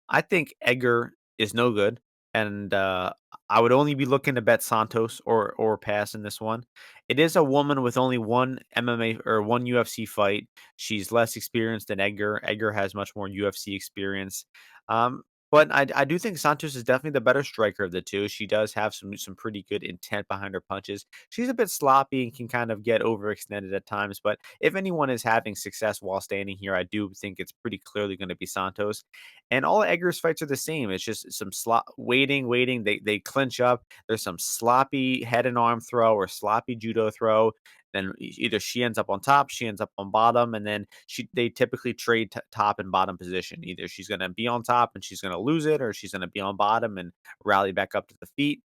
I think Edgar is no good, and I would only be looking to bet Santos or pass in this one. It is a woman with only one MMA or one UFC fight. She's less experienced than Edgar. Edgar has much more UFC experience. Um, but I do think Santos is definitely the better striker of the two. She does have some pretty good intent behind her punches. She's a bit sloppy and can kind of get overextended at times. But if anyone is having success while standing here, I do think it's pretty clearly going to be Santos. And all Edgar's fights are the same. It's just some waiting. They clinch up. There's some sloppy head and arm throw or sloppy judo throw. Then either she ends up on top, she ends up on bottom, and then they typically trade top and bottom position. Either she's gonna be on top and she's gonna lose it, or she's gonna be on bottom and rally back up to the feet.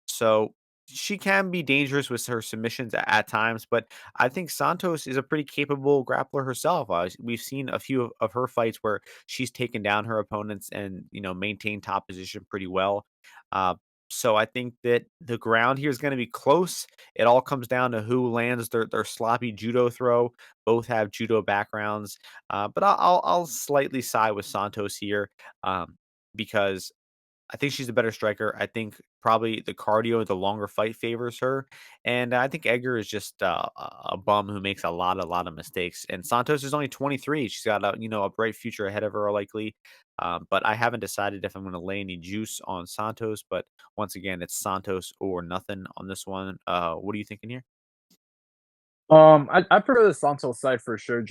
So she can be dangerous with her submissions at times, but I think Santos is a pretty capable grappler herself. We've seen a few of her fights where she's taken down her opponents and maintained top position pretty well. Uh, so I think that the ground here is going to be close. It all comes down to who lands their sloppy judo throw. Both have judo backgrounds, but I'll slightly side with Santos here, because I think she's a better striker. I think probably the cardio, the longer fight favors her, and I think Edgar is just a bum who makes a lot of mistakes. And Santos is only 23. She's got a bright future ahead of her likely. But I haven't decided if I'm going to lay any juice on Santos. But once again, it's Santos or nothing on this one. What are you thinking here? I prefer the Santos side for sure.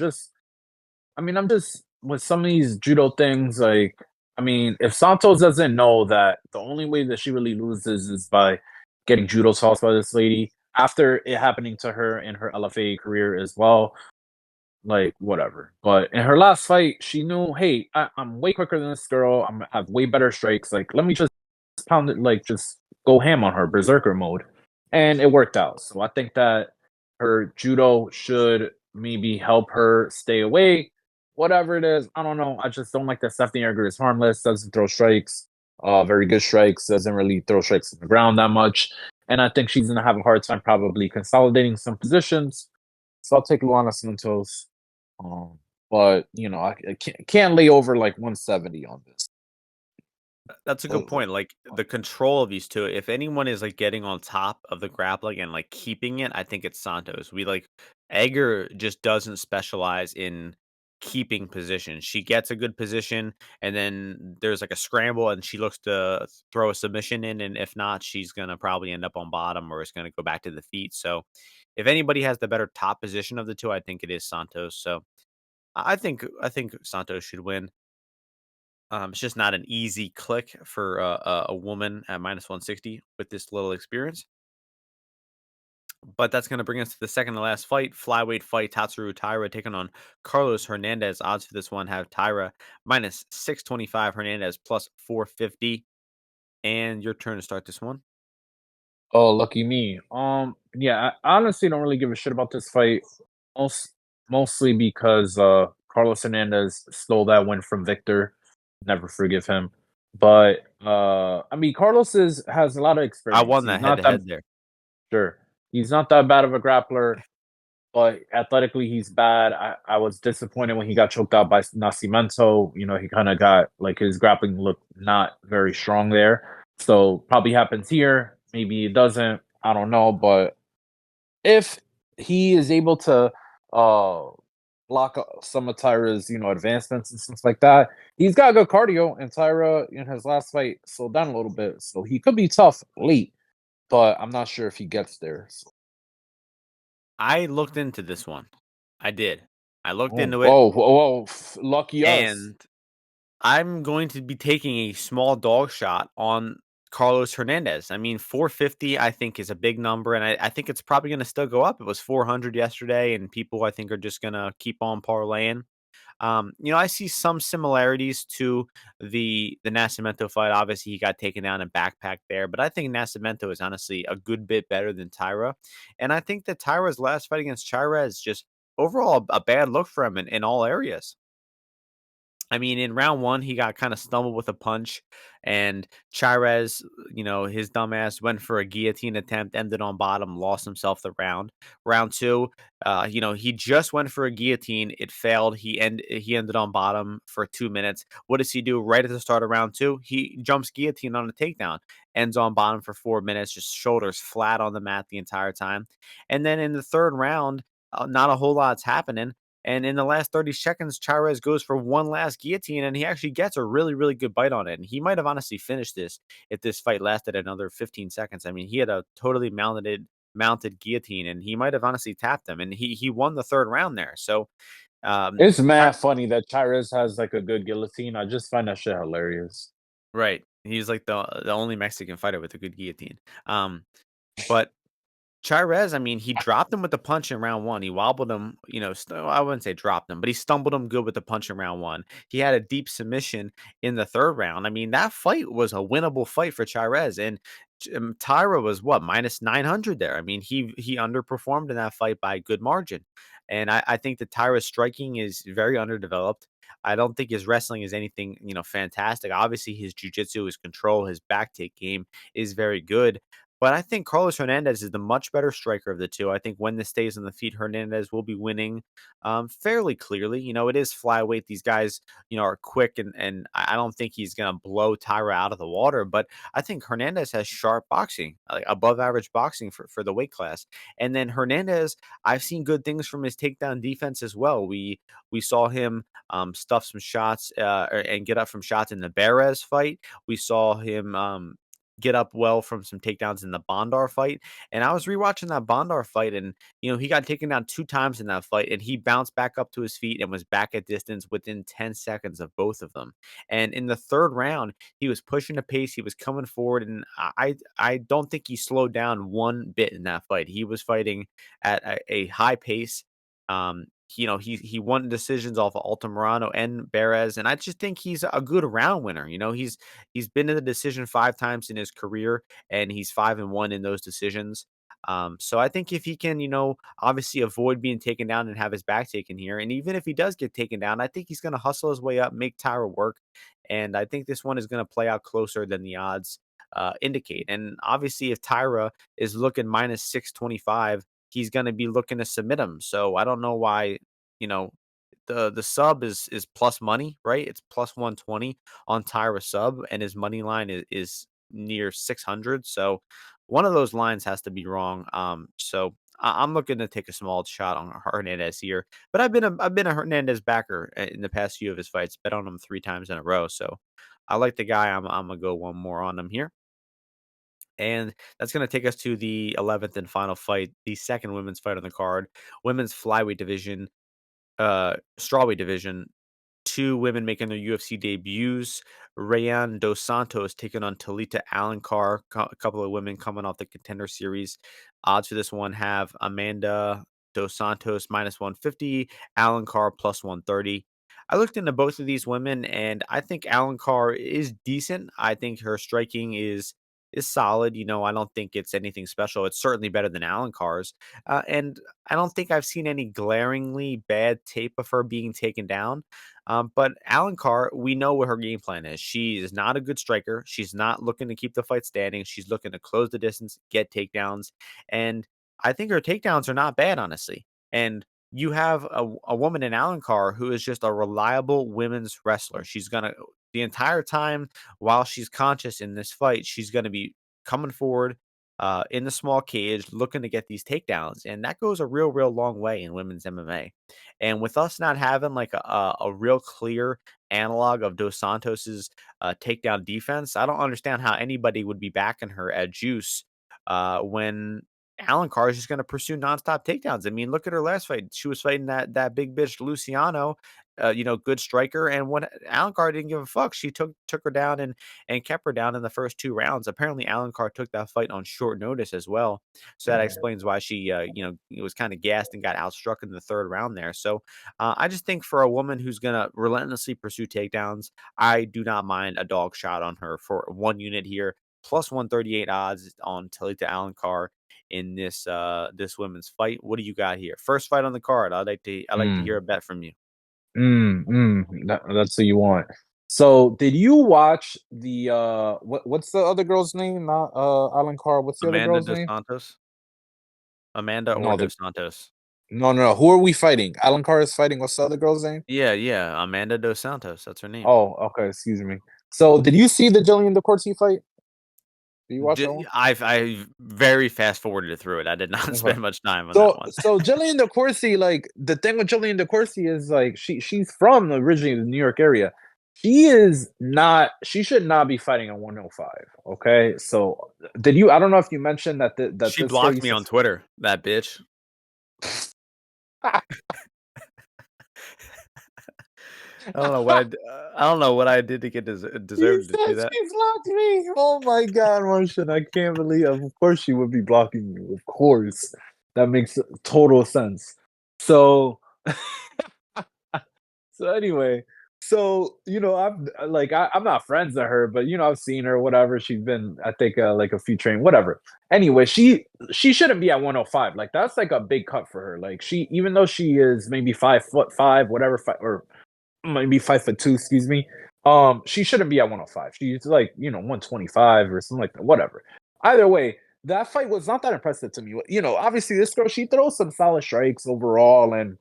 I mean, I'm just with some of these judo things. Like, I mean, if Santos doesn't know that the only way that she really loses is by getting judo tossed by this lady after it happening to her in her LFA career as well, like whatever. But in her last fight, she knew, hey, I'm way quicker than this girl. I have way better strikes. Like, let me just pound it, like just go ham on her, berserker mode, and it worked out. So I think that her judo should maybe help her stay away. Whatever it is, I don't know. I just don't like that Stephanie Egger is harmless, doesn't throw strikes, very good strikes, doesn't really throw strikes on the ground that much. And I think she's gonna have a hard time probably consolidating some positions. So I'll take Luana Santos. Um, but I can't lay over like 170 on this. That's a good Uh, point. Like the control of these two, if anyone is like getting on top of the grappling and like keeping it, I think it's Santos. We like Egger just doesn't specialize in keeping position. She gets a good position and then there's like a scramble and she looks to throw a submission in. And if not, she's gonna probably end up on bottom or it's gonna go back to the feet. So if anybody has the better top position of the two, I think it is Santos. So I think Santos should win. It's just not an easy click for a woman at minus 160 with this little experience. But that's going to bring us to the second to last fight, flyweight fight. Tatsuru Taira taking on Carlos Hernandez. Odds for this one have Taira minus 625, Hernandez plus 450. And your turn to start this one. Oh, lucky me. Yeah, I honestly don't really give a shit about this fight. Most Mostly because Carlos Hernandez stole that win from Victor. Never forgive him. But I mean, has a lot of I experience. won He's that head not to that head there. sure. He's not that bad of a grappler, but athletically he's bad. I was disappointed when he got choked out by Nascimento. He kind of got like his grappling looked not very strong there. So probably happens here. Maybe it doesn't. I don't know. But if he is able to uh block some of Tyra's, advancements and stuff like that, he's got good cardio. And Tyra in his last fight slowed down a little bit, so he could be tough late. But I'm not sure if he gets there. So, I looked into this one. I did. I looked oh, into it whoa, whoa, whoa! Lucky us. and I'm going to be taking a small dog shot on Carlos Hernandez. I mean, 450, I think, is a big number, and I think it's probably going to still go up. It was 400 yesterday, and people, I think, are just going to keep on parlaying. I see some similarities to the Nascimento fight. Obviously, he got taken down and backpacked there, but I think Nascimento is honestly a good bit better than Tyra, and I think that Tyra's last fight against Chira is just overall a bad look for him in all areas. I mean, in round one, he got kind of stumbled with a punch, and Chirez, his dumbass went for a guillotine attempt, ended on bottom, lost himself the round. Round two, he just went for a guillotine, it failed. He ended on bottom for 2 minutes. What does he do right at the start of round two? He jumps guillotine on a takedown, ends on bottom for 4 minutes, just shoulders flat on the mat the entire time. And then in the third round, not a whole lot's happening. And in the last 30 seconds, Chairez goes for one last guillotine, and he actually gets a really, really good bite on it. And he might have honestly finished this if this fight lasted another 15 seconds. I mean, he had a totally mounted guillotine, and he might have honestly tapped him, and he won the third round there. So, um, It's Chi- mad funny that Chires has like a good guillotine. I just find that shit hilarious. right, he's like the only Mexican fighter with a good guillotine. But Chairez, I mean, he dropped him with the punch in round one. He wobbled him, I wouldn't say dropped him, but he stumbled him good with the punch in round one. He had a deep submission in the third round. I mean, that fight was a winnable fight for Chairez. And Tyra was what, minus 900 there. I mean, he underperformed in that fight by a good margin. And I think that Tyra's striking is very underdeveloped. I don't think his wrestling is anything, fantastic. Obviously, his jiu-jitsu, his control, his back take game is very good. But I think Carlos Hernandez is the much better striker of the two. I think when this stays on the feet, Hernandez will be winning fairly clearly. It is flyweight. These guys, are quick, and I don't think he's going to blow Tyra out of the water. But I think Hernandez has sharp boxing, like above average boxing for the weight class. And then Hernandez, I've seen good things from his takedown defense as well. We saw him stuff some shots and get up from shots in the Beres fight. We saw him get up well from some takedowns in the Bondar fight. And I was rewatching that Bondar fight, and he got taken down 2 times in that fight, and he bounced back up to his feet and was back at distance within 10 seconds of both of them. And in the third round, he was pushing the pace, he was coming forward, and I don't think he slowed down one bit in that fight. He was fighting at a high pace. he won decisions off of Altamirano and Beres, and I just think he's a good round winner. He's been in the decision 5 times in his career, and he's 5-1 in those decisions. So I think if he can, obviously avoid being taken down and have his back taken here, and even if he does get taken down, I think he's going to hustle his way up, make Tyra work, and I think this one is going to play out closer than the odds indicate. And obviously, if Tyra is looking minus 625, he's going to be looking to submit him. So I don't know why, you know, the sub is plus money, right? It's plus 120 on Tyra sub, and his money line is near 600. So one of those lines has to be wrong. So I'm looking to take a small shot on Hernandez here, but I've been a Hernandez backer in the past few of his fights. Bet on him 3 times in a row. So I like the guy. I'm gonna go one more on him here. And that's going to take us to the 11th and final fight, the second women's fight on the card, women's flyweight division, strawweight division. Two women making their UFC debuts. Rayan Dos Santos taking on Talita Alencar. A couple of women coming off the Contender Series. Odds for this one have Amanda Dos Santos minus 150, Alencar plus 130. I looked into both of these women, and I think Alencar is decent. I think her striking is solid. I don't think it's anything special. It's certainly better than Alencar's, and I don't think I've seen any glaringly bad tape of her being taken down. But Alan Carr, we know what her game plan is. She is not a good striker. She's not looking to keep the fight standing. She's looking to close the distance, get takedowns. And I think her takedowns are not bad, honestly. And you have a woman in Alan Carr who is just a reliable women's wrestler. She's going to, the entire time while she's conscious in this fight, she's going to be coming forward in the small cage looking to get these takedowns. And that goes a real long way in women's MMA. And with us not having like a real clear analog of Dos Santos's takedown defense, I don't understand how anybody would be backing her at Juice when Alan Carr is just going to pursue nonstop takedowns. I mean, look at her last fight; she was fighting that big bitch Luciano, good striker. And when Alan Carr didn't give a fuck, she took her down and kept her down in the first 2 rounds. Apparently, Alan Carr took that fight on short notice as well, so that explains why she, was kind of gassed and got outstruck in the third round there. So I just think for a woman who's gonna relentlessly pursue takedowns, I do not mind a dog shot on her for 1 unit here. Plus 138 odds on Talita Allen Carr in this women's fight. What do you got here? First fight on the card. I'd like to hear Mm, a bet from you. that's what you want. So, did you watch the what's the other girl's name? Not Alan Carr. What's the other Amanda girl's Dos name? Santos? Amanda or No, the Dos Santos? no. Who are we fighting? Alan Carr is fighting. What's the other girl's name? Yeah, yeah, Amanda Dos Santos. That's her name. Oh, okay. Excuse me. So, did you see the Jillian DeCourcy fight? Did you watch that one? I very fast forwarded through it. I did not Okay. spend much time on that So one. so Jillian DeCourcy, like the thing with Jillian DeCourcy is like she's from originally the New York area. She should not be fighting at 105. Okay. So I don't know if you mentioned that She this girl blocked used me to on Twitter, that bitch. I don't know what I did to get He deserved to said do that. she blocked me. Oh my god, Martian, I can't believe of course she would be blocking you. Of course. That makes total sense. So So anyway, I'm not friends with her, but I've seen her, whatever. She's been, I think, like a few train, whatever. Anyway, she shouldn't be at 105. Like that's like a big cut for her. Like even though she is maybe 5'5", whatever, or maybe 5'2", excuse me. She shouldn't be at 105. She's like 125 or something like that. Whatever. Either way, that fight was not that impressive to me. Obviously this girl she throws some solid strikes overall, and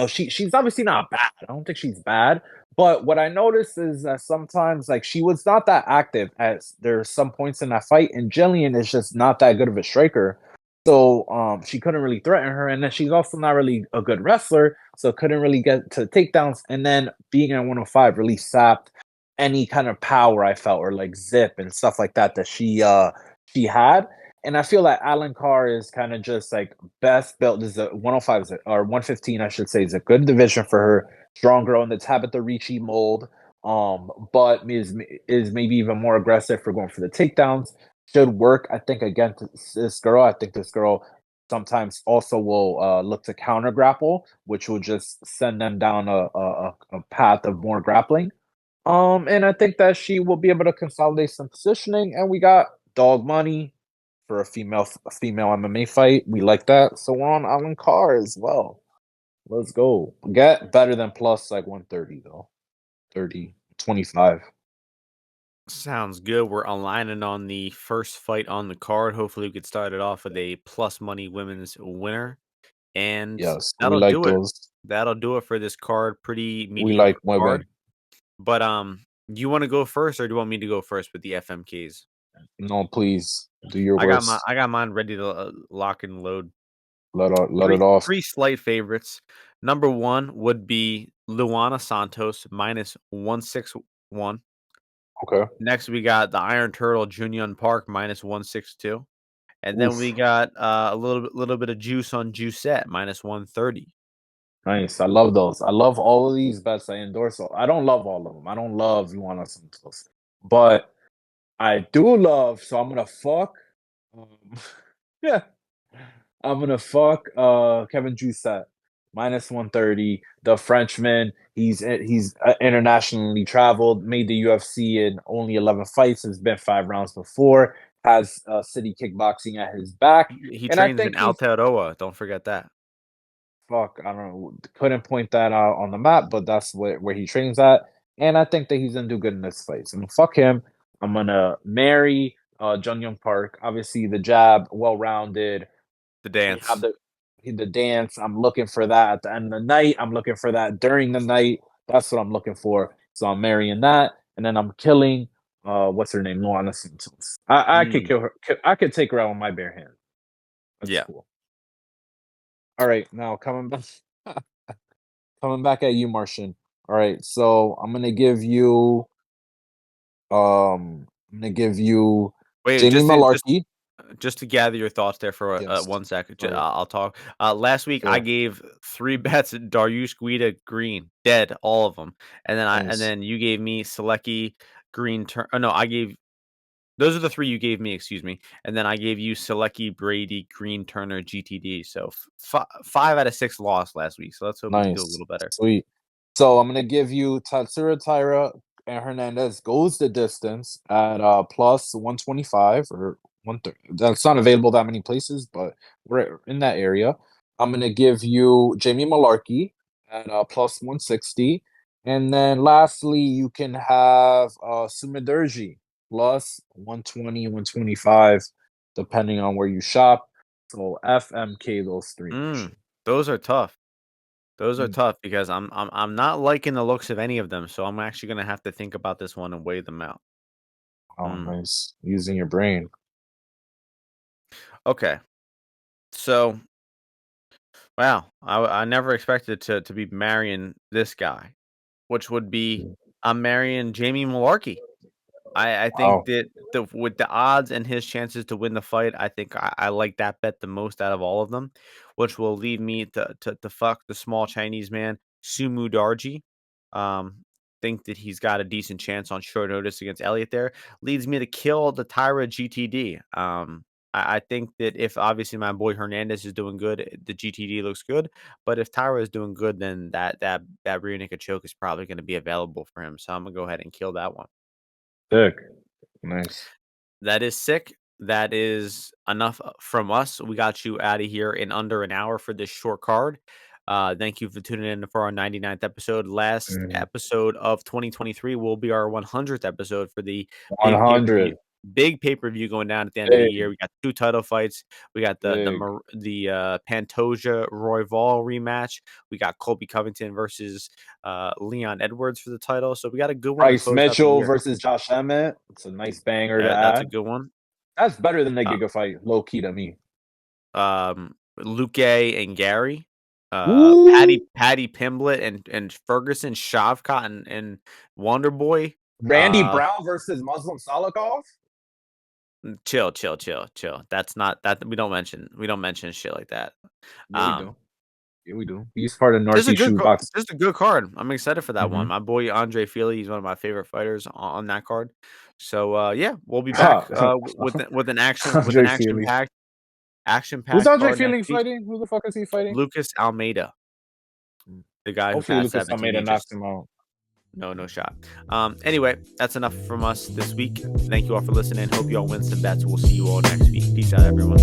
she's obviously not bad. I don't think she's bad. But what I noticed is that sometimes like she was not that active as there's some points in that fight, and Jillian is just not that good of a striker. So she couldn't really threaten her. And then she's also not really a good wrestler, so couldn't really get to takedowns. And then being at 105 really sapped any kind of power I felt, or like zip and stuff like that she had. And I feel like Alan Carr is kind of just like best built. Is a 105 or 115, I should say, is a good division for her. Strong girl in the Tabitha Ricci mold. But is maybe even more aggressive for going for the takedowns. Should work, I think, against this girl. I think this girl sometimes also will look to counter grapple, which will just send them down a path of more grappling. And I think that she will be able to consolidate some positioning. And we got dog money for a female MMA fight. We like that. So we're on Alan Carr as well. Let's go. Get better than plus like 130 though. 30, 25. Sounds good. We're aligning on the first fight on the card. Hopefully, we could start it off with a plus money women's winner. And Yes, we that'll like do it. those. That'll do it for this card. Pretty We like mediocre card. women. But do you want to go first, or do you want me to go first with the FMKs? No, please do your worst. I got mine ready to lock and load. Let Three it off. three slight favorites. Number one would be Luana Santos minus 161. Okay. Next, we got the Iron Turtle Junyon Park minus 162. And then we Oof. got a little bit of juice on Juicette minus 130. Nice. I love those. I love all of these bets. I endorse all. I don't love all of them. I don't love Luana Santos, but I do love. So I'm gonna fuck. Um, yeah, I'm gonna fuck. Kevin Jousset minus 130. The Frenchman. He's internationally traveled. Made the UFC in only 11 fights. Has been 5 rounds before. Has City Kickboxing at his back, He and I trains in think he's Aotearoa. Don't forget that. fuck, I don't know. Couldn't point that out on the map, but that's where he trains at. And I think that he's gonna do good in this fight. So I'm gonna fuck him. I'm gonna marry Jung Young Park. Obviously, the jab, well rounded. The We have dance. the dance. I'm looking for that at the end of the night. I'm looking for that during the night. That's what I'm looking for. So I'm marrying that, and then I'm killing. What's her name? Luana Santos. I could Mm, kill her. I could take her out with my bare hand. That's yeah. cool. All right, now coming back. Coming back at you, Martian. All right, so I'm gonna give you Wait, Jamie Malarkey. just to gather your thoughts there for Yes. 1 second. All right, I'll talk. Last week I sure. gave three bets at Dariush Guida Green, dead, all of them, and Nice. then you gave me Selecki Green. Oh, no, I gave those are the three you gave me. Excuse me, and then I gave you Selecki Brady Green Turner GTD. So 5 out of 6 lost last week. So let's hope we can do a Nice. little better. Sweet. So I'm gonna give you Tatsura Taira and Hernandez goes the distance at plus 125 or 130. That's not available that many places, but we're in that area. I'm gonna give you Jamie Malarkey at plus 160. And then lastly, you can have Sumidurji plus 120, 125, depending on where you shop. So FMK those three. Mm, those are tough. Those are Mm. tough because I'm not liking the looks of any of them, so I'm actually gonna have to think about this one and weigh them out. Oh, Mm, nice. Using your brain. okay, so wow, I never expected to be marrying this guy, which would be I'm marrying Jamie Malarkey. I think Wow. that with the odds and his chances to win the fight, I think I like that bet the most out of all of them, which will lead me to fuck the small Chinese man, Sumu Darji. Think that he's got a decent chance on short notice against Elliott there. Leads me to kill the Tyra GTD. I think that if obviously my boy Hernandez is doing good, the GTD looks good. But if Tyra is doing good, then that rear naked choke is probably going to be available for him. So I'm gonna go ahead and kill that one. Sick. Nice. That is sick. That is enough from us. We got you out of here in under an hour for this short card. Thank you for tuning in for our 99th episode. Last Mhm. episode of 2023 will be our 100th episode for the big pay per view. 100. Big pay per view going down at the end of the year. Big, We got 2 title fights. We got big. the Pantoja Royval rematch. We got Colby Covington versus Leon Edwards for the title. So we got a good one to Bryce close out the Mitchell year. versus Josh Emmett. It's a nice banger to That's a add. good one. That's better than the Uh, Giga fight, low key to me. Luke and Gary, Woo! Patty Pimblett and Ferguson, Shavkat and Wonder Boy. Randy Uh, Brown versus Muslim Salikov? chill. That's not that we don't mention shit like that. Yeah, we Um, do. Yeah, we do. He's part of Northeast Shoebox. just a good card. I'm excited for that one. Mhm. My boy Andre Feely, he's one of my favorite fighters on that card. So yeah, we'll be back Ha! with an action Andre Feely. packed Who's Action-packed Andre card Fielding next week. fighting? Who the fuck is he fighting? Lucas Almeida, the guy who Hopefully passed Lucas 17. Almeida He knocks just him out. no shot. Anyway, that's enough from us this week. Thank you all for listening. Hope you all win some bets. We'll see you all next week. Peace out, everyone.